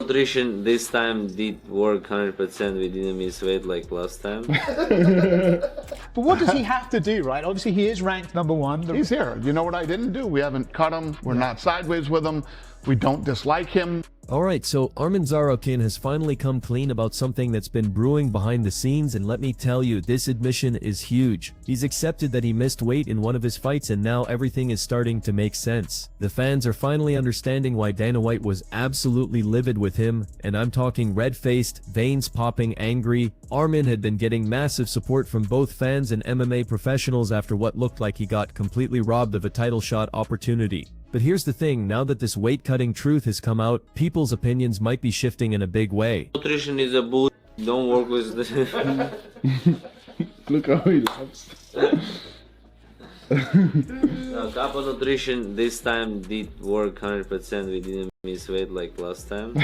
Nutrition this time did work 100%. We didn't miss weight like last time. But what does he have to do, right? Obviously, he is ranked #1. He's here. You know what I didn't do? We haven't cut him. We're not sideways with him. We don't dislike him. Alright, so Arman Tsarukyan has finally come clean about something that's been brewing behind the scenes, and let me tell you, this admission is huge. He's accepted that he missed weight in one of his fights, and now everything is starting to make sense. The fans are finally understanding why Dana White was absolutely livid with him, and I'm talking red-faced, veins popping, angry. Arman had been getting massive support from both fans and MMA professionals after what looked like he got completely robbed of a title shot opportunity. But here's the thing, now that this weight-cutting truth has come out, people's opinions might be shifting in a big way. Nutrition is a bull. Don't work with the... Look how he laughs. Kappa Nutrition this time did work 100%. We didn't miss weight like last time.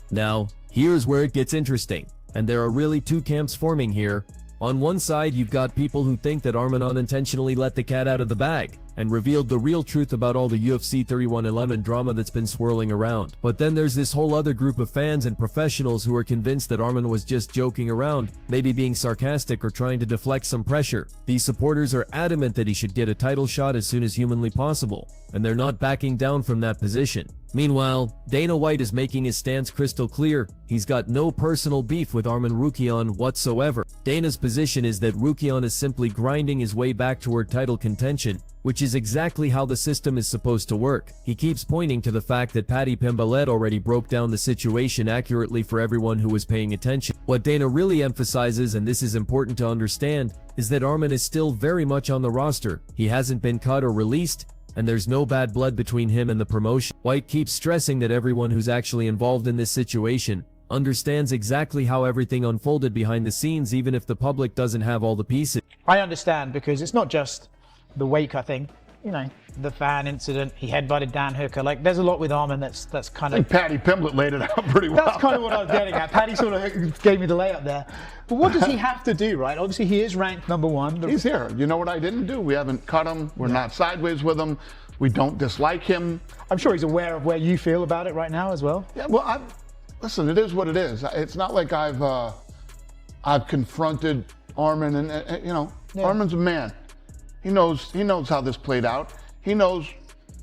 Now, here's where it gets interesting, and there are really two camps forming here. On one side, you've got people who think that Arman unintentionally let the cat out of the bag and revealed the real truth about all the UFC 3111 drama that's been swirling around. But then there's this whole other group of fans and professionals who are convinced that Arman was just joking around, maybe being sarcastic or trying to deflect some pressure. These supporters are adamant that he should get a title shot as soon as humanly possible, and they're not backing down from that position. Meanwhile, Dana White is making his stance crystal clear. He's got no personal beef with Arman Tsarukyan whatsoever. Dana's position is that Tsarukyan is simply grinding his way back toward title contention, which is exactly how the system is supposed to work. He keeps pointing to the fact that Paddy Pimblett already broke down the situation accurately for everyone who was paying attention. What Dana really emphasizes, and this is important to understand, is that Arman is still very much on the roster. He hasn't been cut or released, and there's no bad blood between him and the promotion. White keeps stressing that everyone who's actually involved in this situation understands exactly how everything unfolded behind the scenes, even if the public doesn't have all the pieces. I understand, because it's not just the weight cutting, you know, the fan incident, he headbutted Dan Hooker. Like, there's a lot with Arman that's kind of... I think Paddy Pimblett laid it out pretty well. That's kind of what I was getting at. Paddy sort of gave me the layup there. But what does he have to do, right? Obviously, he is ranked #1. He's here. You know what I didn't do? We haven't cut him. We're not sideways with him. We don't dislike him. I'm sure he's aware of where you feel about it right now as well. Yeah, well, listen, it is what it is. It's not like I've confronted Arman, and you know, Arman's a man. He knows how this played out. He knows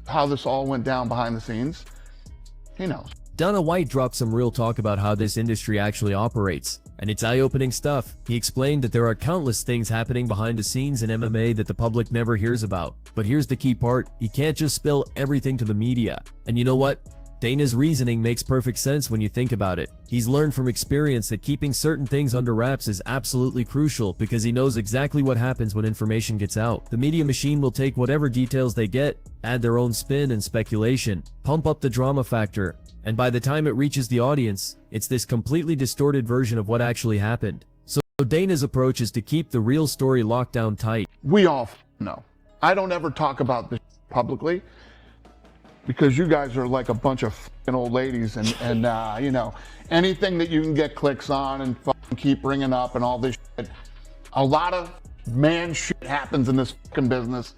how this all went down behind the scenes. He knows. Dana White dropped some real talk about how this industry actually operates, and it's eye-opening stuff. He explained that there are countless things happening behind the scenes in MMA that the public never hears about. But here's the key part, he can't just spill everything to the media. And you know what? Dana's reasoning makes perfect sense when you think about it. He's learned from experience that keeping certain things under wraps is absolutely crucial, because he knows exactly what happens when information gets out. The media machine will take whatever details they get, add their own spin and speculation, pump up the drama factor, and by the time it reaches the audience, it's this completely distorted version of what actually happened. So Dana's approach is to keep the real story locked down tight. We all know. I don't ever talk about this publicly, because you guys are like a bunch of f***ing old ladies, and you know, anything that you can get clicks on and fucking keep bringing up and all this shit. A lot of man shit happens in this fucking business,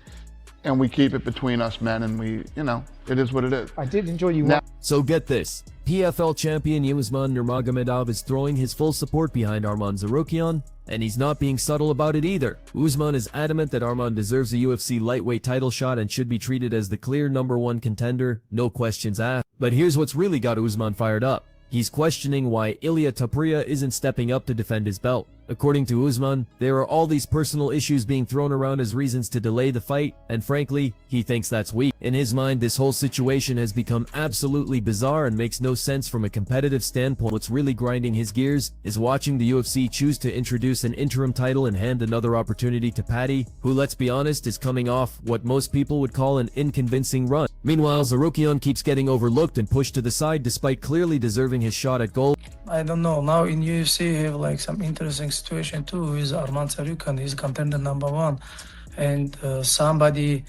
and we keep it between us men, and we, you know, it is what it is. I did enjoy you. So get this, PFL champion Usman Nurmagomedov is throwing his full support behind Arman Tsarukyan, and he's not being subtle about it either. Usman is adamant that Arman deserves a UFC lightweight title shot and should be treated as the clear #1 contender, no questions asked. But here's what's really got Usman fired up. He's questioning why Ilia Topuria isn't stepping up to defend his belt. According to Usman, there are all these personal issues being thrown around as reasons to delay the fight, and frankly, he thinks that's weak. In his mind, this whole situation has become absolutely bizarre and makes no sense from a competitive standpoint. What's really grinding his gears is watching the UFC choose to introduce an interim title and hand another opportunity to Paddy, who, let's be honest, is coming off what most people would call an inconvincing run. Meanwhile, Tsarukyan keeps getting overlooked and pushed to the side despite clearly deserving his shot at gold. I don't know, now in UFC you have like some interesting situation too with Arman Tsarukyan. He's contender #1, and somebody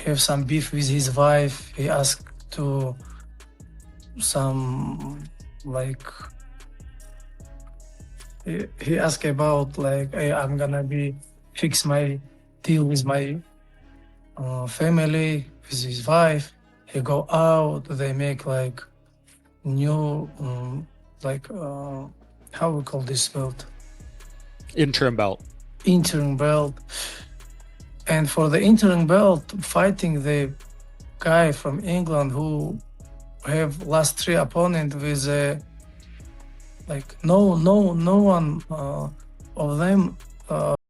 have some beef with his wife. He asked to some like he asked about like, hey, I'm gonna fix my deal with my family, with his wife. He go out, they make like new how we call this belt, Interim belt. interim belt. And for the interim belt, fighting the guy from England who have last 3 opponents with no one of them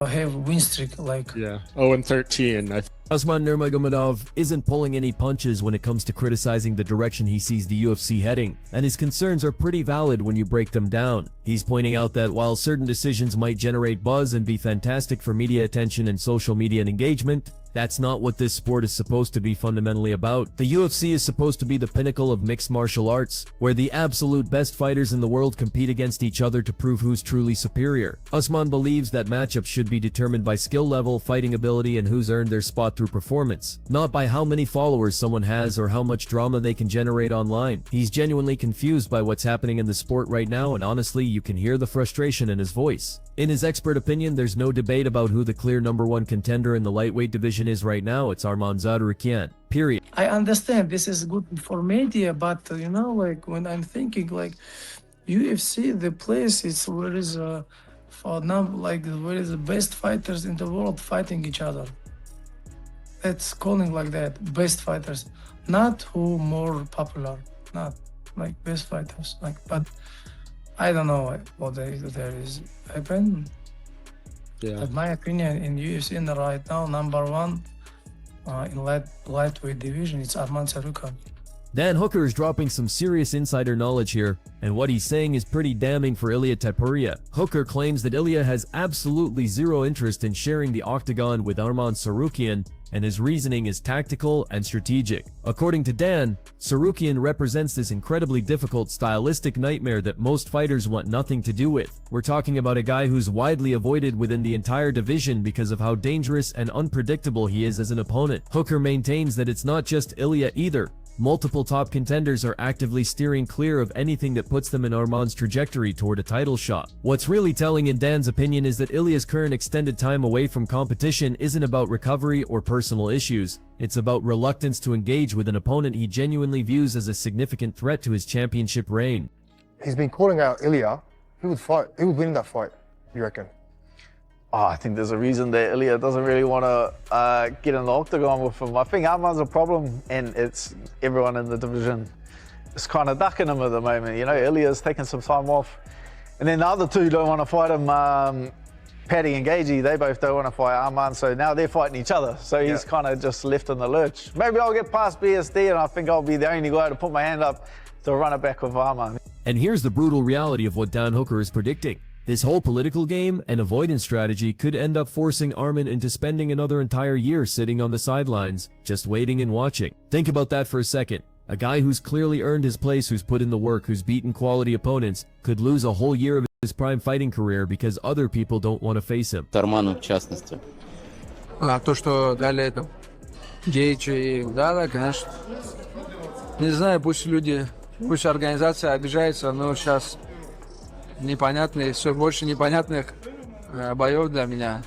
have win streak like. Yeah. 0-13. Usman Nurmagomedov isn't pulling any punches when it comes to criticizing the direction he sees the UFC heading, and his concerns are pretty valid when you break them down. He's pointing out that while certain decisions might generate buzz and be fantastic for media attention and social media engagement, that's not what this sport is supposed to be fundamentally about. The UFC is supposed to be the pinnacle of mixed martial arts, where the absolute best fighters in the world compete against each other to prove who's truly superior. Usman believes that matchups should be determined by skill level, fighting ability, and who's earned their spot through performance, not by how many followers someone has or how much drama they can generate online. He's genuinely confused by what's happening in the sport right now, and honestly, you can hear the frustration in his voice. In his expert opinion, there's no debate about who the clear #1 contender in the lightweight division is right now. It's Arman Tsarukyan. Period. I understand this is good for media, but when I'm thinking UFC, the place is where is for now where is the best fighters in the world fighting each other. That's calling like that, best fighters, not who more popular, not like best fighters. But I don't know what there is happen. Yeah. But my opinion in UFC right now, #1 in lightweight division, it's Arman Tsarukyan. Dan Hooker is dropping some serious insider knowledge here, and what he's saying is pretty damning for Ilia Topuria. Hooker claims that Ilia has absolutely zero interest in sharing the Octagon with Arman Tsarukyan, and his reasoning is tactical and strategic. According to Dan, Tsarukyan represents this incredibly difficult stylistic nightmare that most fighters want nothing to do with. We're talking about a guy who's widely avoided within the entire division because of how dangerous and unpredictable he is as an opponent. Hooker maintains that it's not just Ilia either. Multiple top contenders are actively steering clear of anything that puts them in Arman's trajectory toward a title shot. What's really telling in Dan's opinion is that Ilia's current extended time away from competition isn't about recovery or personal issues. It's about reluctance to engage with an opponent he genuinely views as a significant threat to his championship reign. He's been calling out Ilia. Who would win that fight, you reckon? I think there's a reason that Ilia doesn't really want to get in the octagon with him. I think Arman's a problem, and it's everyone in the division is kind of ducking him at the moment. Ilia's taking some time off. And then the other two don't want to fight him, Paddy and Gagey, they both don't want to fight Arman, so now they're fighting each other. So he's kind of just left in the lurch. Maybe I'll get past BSD, and I think I'll be the only guy to put my hand up to run it back with Arman. And here's the brutal reality of what Dan Hooker is predicting. This whole political game and avoidance strategy could end up forcing Arman into spending another entire year sitting on the sidelines, just waiting and watching. Think about that for a second. A guy who's clearly earned his place, who's put in the work, who's beaten quality opponents, could lose a whole year of his prime fighting career because other people don't want to face him. Арману в частности. То, что дали это Гейчи, да, конечно. Не знаю, пусть организация обижается, но сейчас все больше непонятных боев для меня.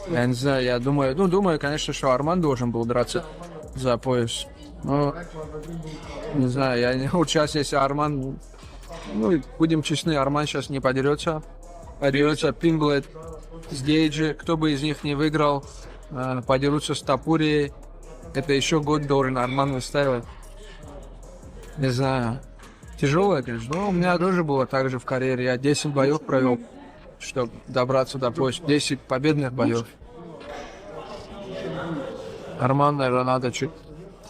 Я не знаю, я думаю, конечно, что Арман должен был драться за пояс. Но, не знаю, сейчас, если Арман, будем честны, Арман сейчас не подерется. Подерется Пинглет с Гейджи, кто бы из них не выиграл, подерутся с Топурией. Это еще год должен Арман выставить. Не знаю. Тяжелое, конечно. Но у меня тоже было так же в карьере. Я 10 боев провел, чтобы добраться до пояса. 10 победных боев. Арман, наверное, надо чуть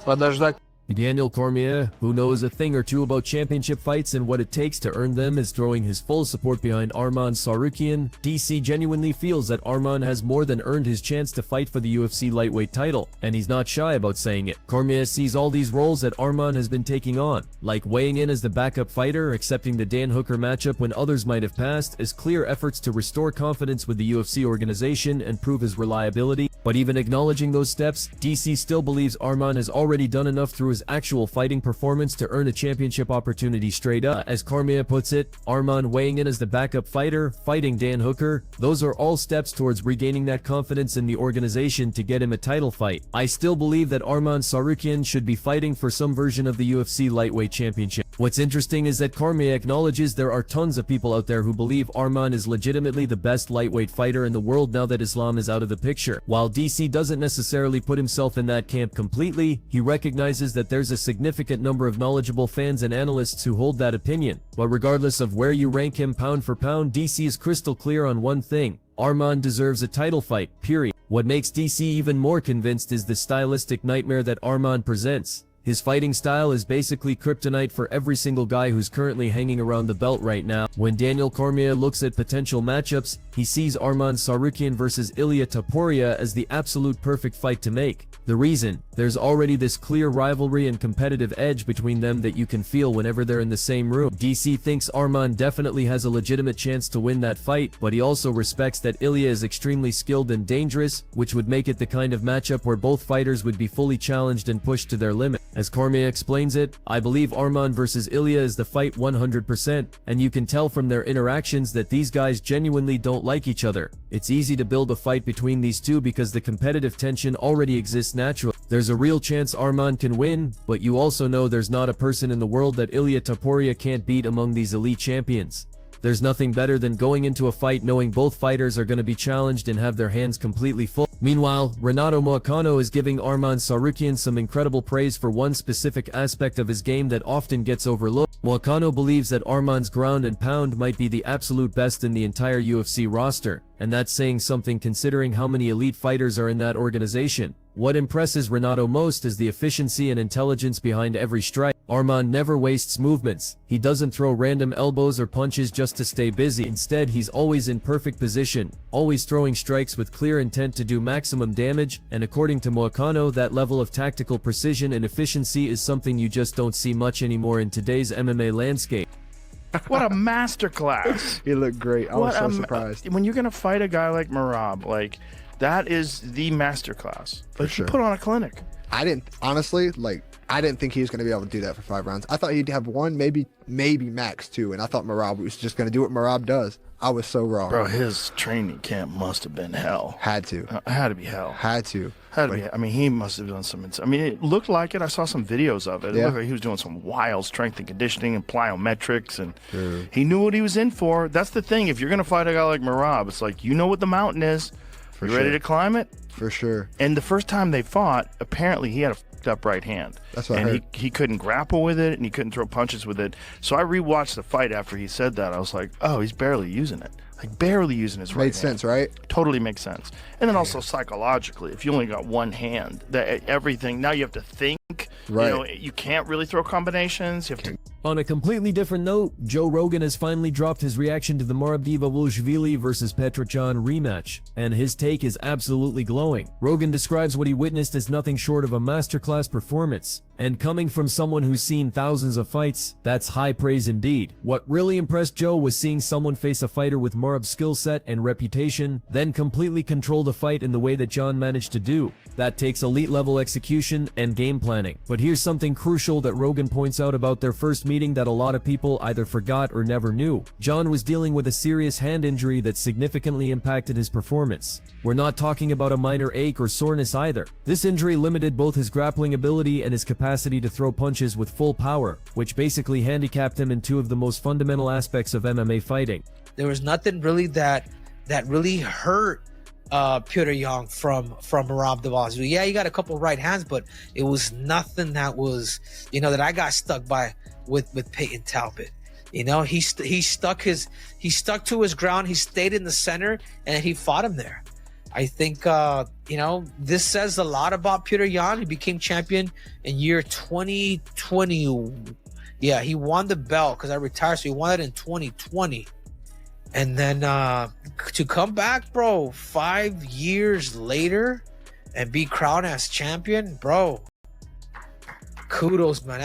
подождать. Daniel Cormier, who knows a thing or two about championship fights and what it takes to earn them, is throwing his full support behind Arman Tsarukyan. DC genuinely feels that Arman has more than earned his chance to fight for the UFC lightweight title, and he's not shy about saying it. Cormier sees all these roles that Arman has been taking on, like weighing in as the backup fighter, accepting the Dan Hooker matchup when others might have passed, as clear efforts to restore confidence with the UFC organization and prove his reliability. But even acknowledging those steps, DC still believes Arman has already done enough through his actual fighting performance to earn a championship opportunity straight up. As Cormier puts it, Arman weighing in as the backup fighter, fighting Dan Hooker, those are all steps towards regaining that confidence in the organization to get him a title fight. I still believe that Arman Tsarukyan should be fighting for some version of the UFC lightweight championship. What's interesting is that Cormier acknowledges there are tons of people out there who believe Arman is legitimately the best lightweight fighter in the world now that Islam is out of the picture. While DC doesn't necessarily put himself in that camp completely, he recognizes that there's a significant number of knowledgeable fans and analysts who hold that opinion. But regardless of where you rank him pound for pound, DC is crystal clear on one thing: Arman deserves a title fight, period. What makes DC even more convinced is the stylistic nightmare that Arman presents. His fighting style is basically kryptonite for every single guy who's currently hanging around the belt right now. When Daniel Cormier looks at potential matchups, he sees Arman Tsarukyan versus Ilia Topuria as the absolute perfect fight to make. The reason? There's already this clear rivalry and competitive edge between them that you can feel whenever they're in the same room. DC thinks Arman definitely has a legitimate chance to win that fight, but he also respects that Ilia is extremely skilled and dangerous, which would make it the kind of matchup where both fighters would be fully challenged and pushed to their limit. As Cormier explains it, I believe Arman versus Ilia is the fight 100%, and you can tell from their interactions that these guys genuinely don't like each other. It's easy to build a fight between these two because the competitive tension already exists naturally. There's a real chance Arman can win, but you also know there's not a person in the world that Ilia Topuria can't beat among these elite champions. There's nothing better than going into a fight knowing both fighters are going to be challenged and have their hands completely full. Meanwhile, Renato Moicano is giving Arman Tsarukyan some incredible praise for one specific aspect of his game that often gets overlooked. Moicano believes that Arman's ground and pound might be the absolute best in the entire UFC roster, and that's saying something considering how many elite fighters are in that organization. What impresses Renato most is the efficiency and intelligence behind every strike. Arman never wastes movements. He doesn't throw random elbows or punches just to stay busy. Instead, he's always in perfect position, always throwing strikes with clear intent to do maximum damage, and according to Moicano, that level of tactical precision and efficiency is something you just don't see much anymore in today's MMA landscape. What a masterclass! He looked great. I was so surprised. When you're gonna fight a guy like Merab, like, that is the masterclass. Like, sure. He put on a clinic. I didn't think he was going to be able to do that for 5 rounds. I thought he'd have one, maybe max 2, and I thought Merab was just going to do what Merab does. I was so wrong. Bro, his training camp must have been hell. Had to. Had to be hell. Had to. Be. I mean, he must have done some. I mean, it looked like it. I saw some videos of it. It looked like he was doing some wild strength and conditioning and plyometrics, and he knew what he was in for. That's the thing. If you're going to fight a guy like Merab, it's like, you know what the mountain is. You ready to climb it? For sure. And the first time they fought, apparently he had a f***ed up right hand. That's what I heard. He couldn't grapple with it, and he couldn't throw punches with it. So I rewatched the fight after he said that. I was like, oh, he's barely using it. Like, barely using his right hand. Made sense, right? Totally makes sense. And then also psychologically, if you only got one hand, that everything, now you have to think. Right. You know, you can't really throw combinations. You have to. On a completely different note, Joe Rogan has finally dropped his reaction to the Dvalishvili versus Petrochan rematch, and his take is absolutely glowing. Rogan describes what he witnessed as nothing short of a masterclass performance, and coming from someone who's seen thousands of fights, that's high praise indeed. What really impressed Joe was seeing someone face a fighter with Marab's skill set and reputation, then completely control the fight in the way that John managed to do. That takes elite level execution and game planning. But here's something crucial that Rogan points out about their first meeting that a lot of people either forgot or never knew. John was dealing with a serious hand injury that significantly impacted his performance. We're not talking about a minor ache or soreness either. This injury limited both his grappling ability and his capacity to throw punches with full power, which basically handicapped him in 2 of the most fundamental aspects of MMA fighting. There was nothing really that really hurt Petr Yan from Merab Dvalishvili. Yeah, he got a couple right hands, but it was nothing that was, that I got stuck by with Peyton Talbot. He stuck to his ground. He stayed in the center, and he fought him there. I think this says a lot about Petr Yan. He became champion in year 2020. Yeah, he won the belt because I retired, so he won it in 2020. And then to come back, bro, 5 years later and be crowned as champion, bro, kudos, man.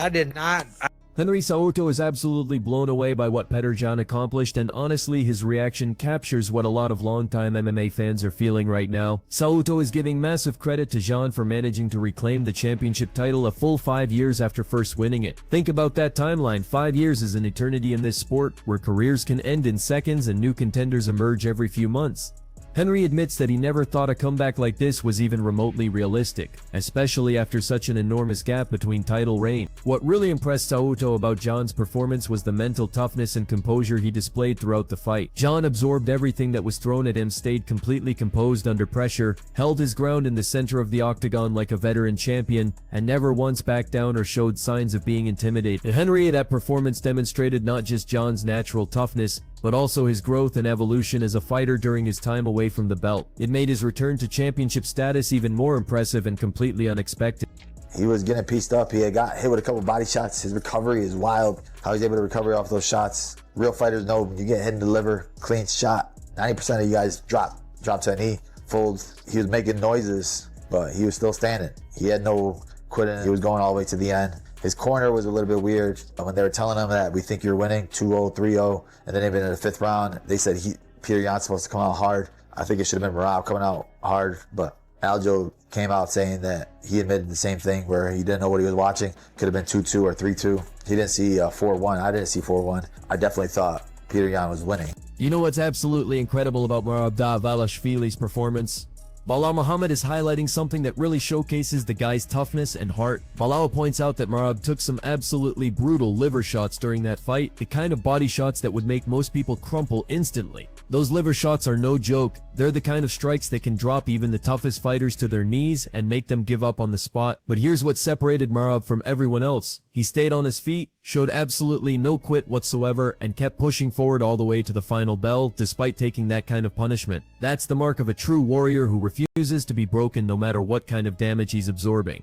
Henry Cejudo is absolutely blown away by what Petr Yan accomplished, and honestly his reaction captures what a lot of longtime MMA fans are feeling right now. Cejudo is giving massive credit to Yan for managing to reclaim the championship title a full 5 years after first winning it. Think about that timeline. 5 years is an eternity in this sport, where careers can end in seconds and new contenders emerge every few months. Henry admits that he never thought a comeback like this was even remotely realistic, especially after such an enormous gap between title reign. What really impressed Cejudo about Yan's performance was the mental toughness and composure he displayed throughout the fight. Yan absorbed everything that was thrown at him, stayed completely composed under pressure, held his ground in the center of the octagon like a veteran champion, and never once backed down or showed signs of being intimidated. Henry, that performance demonstrated not just Yan's natural toughness, but also his growth and evolution as a fighter during his time away from the belt. It made his return to championship status even more impressive and completely unexpected. He was getting pieced up. He had got hit with a couple body shots. His recovery is wild. How he's able to recover off those shots. Real fighters know when you get hit in the liver, clean shot. 90% of you guys drop to a knee, fold. He was making noises, but he was still standing. He had no quitting. He was going all the way to the end. His corner was a little bit weird. When they were telling him that we think you're winning 2-0, 3-0, and then even in the 5th round, they said Petr Yan's supposed to come out hard. I think it should have been Merab coming out hard, but Aljo came out saying that he admitted the same thing, where he didn't know what he was watching. Could have been 2-2 or 3-2. He didn't see 4-1. I didn't see 4-1. I definitely thought Petr Yan was winning. You know what's absolutely incredible about Merab Dvalishvili's performance? Bilal Muhammad is highlighting something that really showcases the guy's toughness and heart. Bilal points out that Merab took some absolutely brutal liver shots during that fight, the kind of body shots that would make most people crumple instantly. Those liver shots are no joke. They're the kind of strikes that can drop even the toughest fighters to their knees and make them give up on the spot. But here's what separated Merab from everyone else. He stayed on his feet, showed absolutely no quit whatsoever, and kept pushing forward all the way to the final bell despite taking that kind of punishment. That's the mark of a true warrior who refuses to be broken no matter what kind of damage he's absorbing.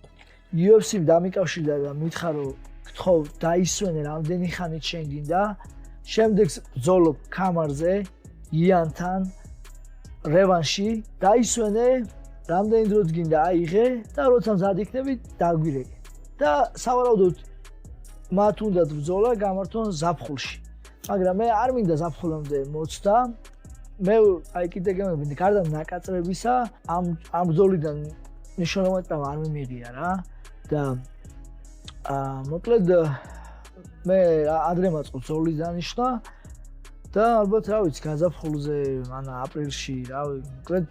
UFC-მ დამიკავშირდა და მითხრა რომ გთხოვ დაისვენე რამდენი ხანით შენ გინდა, შემდეგ ბრძოლობ კამარზე იანთან რევანში, დაისვენე რამდენი დროც გინდა აიღე და როცა მზად იქნები დაგვირეკე. და სავარაუდოდ მათ უნდათ ბრძოლა გამართონ ზაფხულში. მაგრამ მე არ მინდა ზაფხულამდე მოცდა. მე აი კიდე გემები გარდა ნაკაწრებისა ამ ბრძოლიდან ნიშნულოვანი ტრავმა არ მიმიღია რა. და მოკლედ მე ადრე მაწყო ბრძოლის დანიშნა და ალბათ რა ვიცი გაზაფხულზე ან აპრილში რა მოკლედ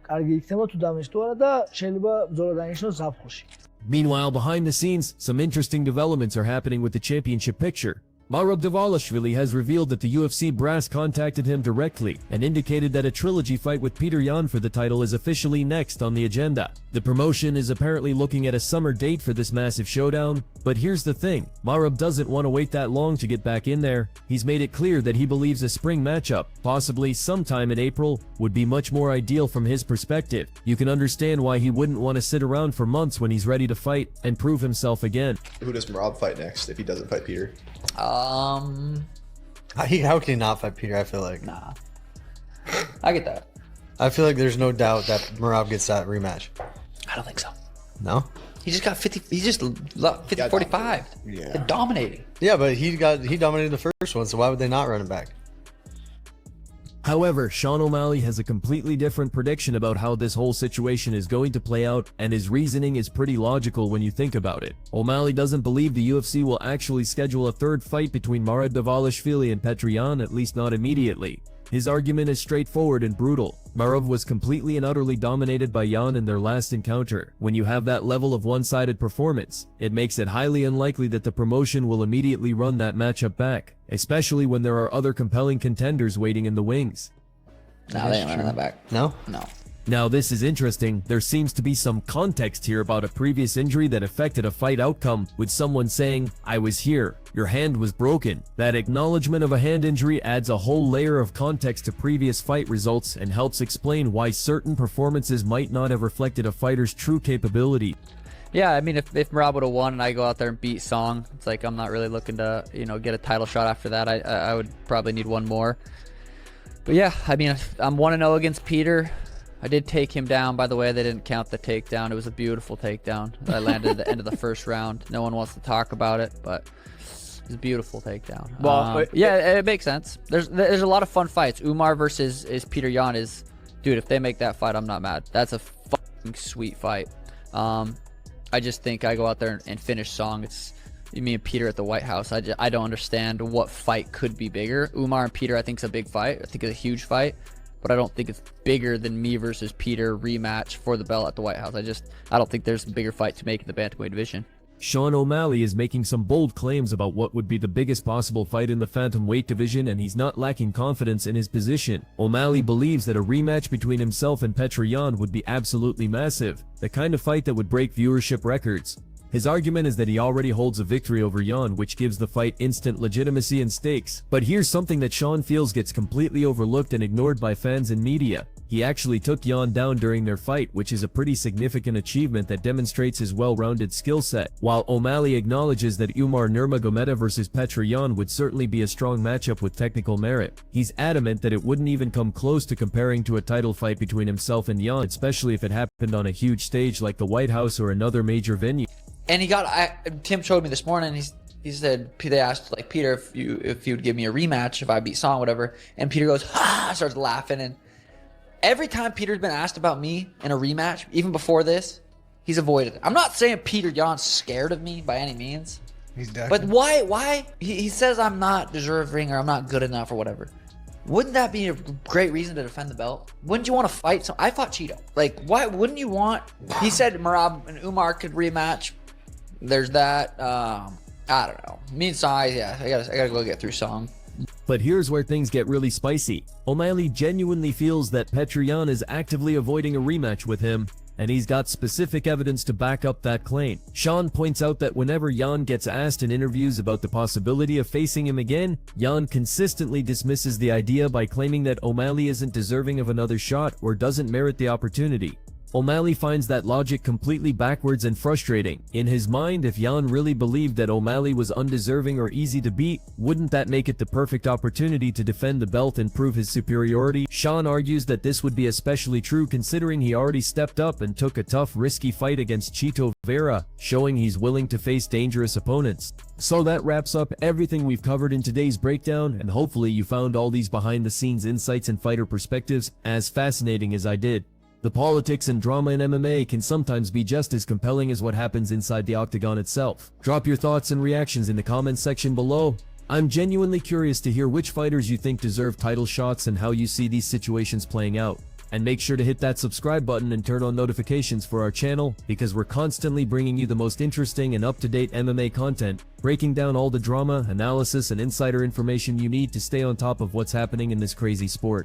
კარგი იქნება თუ დამეშტო არა და შეიძლება ბრძოლა დანიშნოს ზაფხულში. Meanwhile, behind the scenes, some interesting developments are happening with the championship picture. Merab Dvalishvili has revealed that the UFC brass contacted him directly and indicated that a trilogy fight with Petr Yan for the title is officially next on the agenda. The promotion is apparently looking at a summer date for this massive showdown, but here's the thing, Merab doesn't want to wait that long to get back in there. He's made it clear that he believes a spring matchup, possibly sometime in April, would be much more ideal from his perspective. You can understand why he wouldn't want to sit around for months when he's ready to fight and prove himself again. Who does Merab fight next if he doesn't fight Petr? How can he not fight Petr? I feel like nah. I get that. I feel like there's no doubt that Merab gets that rematch. I don't think so. No? He just got 50. He just 50-45. Yeah. They're dominating. Yeah, but he dominated the first one, so why would they not run it back? However, Sean O'Malley has a completely different prediction about how this whole situation is going to play out, and his reasoning is pretty logical when you think about it. O'Malley doesn't believe the UFC will actually schedule a third fight between Merab Dvalishvili and Petr Yan, at least not immediately. His argument is straightforward and brutal. Merab was completely and utterly dominated by Yan in their last encounter. When you have that level of one-sided performance, it makes it highly unlikely that the promotion will immediately run that matchup back, especially when there are other compelling contenders waiting in the wings. No, they ain't running that back. No? No. Now this is interesting. There seems to be some context here about a previous injury that affected a fight outcome, with someone saying, "I was here, your hand was broken." That acknowledgement of a hand injury adds a whole layer of context to previous fight results and helps explain why certain performances might not have reflected a fighter's true capability. Yeah, I mean, if Merab would have won and I go out there and beat Song, it's like I'm not really looking to, get a title shot after that. I would probably need one more. But yeah, I mean, I'm 1-0 against Petr. I did take him down, by the way. They didn't count the takedown. It was a beautiful takedown. I landed at the end of the first round. No one wants to talk about it, but It's a beautiful takedown. Well, yeah, it makes sense. There's a lot of fun fights. Umar versus Peter Yan is, dude. If they make that fight, I'm not mad. That's a fucking sweet fight. I just think I go out there and finish Song. It's me and Peter at the White House. I don't understand what fight could be bigger. Umar and Peter, I think, is a big fight. I think it's a huge fight, but I don't think it's bigger than me versus Peter rematch for the belt at the White House. I don't think there's a bigger fight to make in the bantamweight division. Sean O'Malley is making some bold claims about what would be the biggest possible fight in the Phantomweight division, and he's not lacking confidence in his position. O'Malley believes that a rematch between himself and Petr Yan would be absolutely massive, the kind of fight that would break viewership records. His argument is that he already holds a victory over Yan, which gives the fight instant legitimacy and stakes. But here's something that Sean feels gets completely overlooked and ignored by fans and media. He actually took Yan down during their fight, which is a pretty significant achievement that demonstrates his well-rounded skill set. While O'Malley acknowledges that Umar Nurmagomedov versus Petr Yan would certainly be a strong matchup with technical merit, he's adamant that it wouldn't even come close to comparing to a title fight between himself and Yan, especially if it happened on a huge stage like the White House or another major venue. And Tim showed me this morning. He said, they asked like Peter if you would give me a rematch if I beat Song, whatever. And Peter goes, ha, starts laughing. And every time Peter's been asked about me in a rematch, even before this, he's avoided it. I'm not saying Peter Yan's scared of me by any means. He's definitely. But why? He says I'm not deserving or I'm not good enough or whatever. Wouldn't that be a great reason to defend the belt? Wouldn't you want to fight? I fought Cheeto. Like, why wouldn't you want? He said Merab and Umar could rematch. There's that. I don't know. Me and Sai, yeah, I gotta go get through Song. But here's where things get really spicy. O'Malley genuinely feels that Petr Yan is actively avoiding a rematch with him, and he's got specific evidence to back up that claim. Sean points out that whenever Yan gets asked in interviews about the possibility of facing him again, Yan consistently dismisses the idea by claiming that O'Malley isn't deserving of another shot or doesn't merit the opportunity. O'Malley finds that logic completely backwards and frustrating. In his mind, if Yan really believed that O'Malley was undeserving or easy to beat, wouldn't that make it the perfect opportunity to defend the belt and prove his superiority? Sean argues that this would be especially true considering he already stepped up and took a tough, risky fight against Chito Vera, showing he's willing to face dangerous opponents. So that wraps up everything we've covered in today's breakdown, and hopefully you found all these behind-the-scenes insights and fighter perspectives as fascinating as I did. The politics and drama in MMA can sometimes be just as compelling as what happens inside the octagon itself. Drop your thoughts and reactions in the comments section below. I'm genuinely curious to hear which fighters you think deserve title shots and how you see these situations playing out. And make sure to hit that subscribe button and turn on notifications for our channel, because we're constantly bringing you the most interesting and up-to-date MMA content, breaking down all the drama, analysis, and insider information you need to stay on top of what's happening in this crazy sport.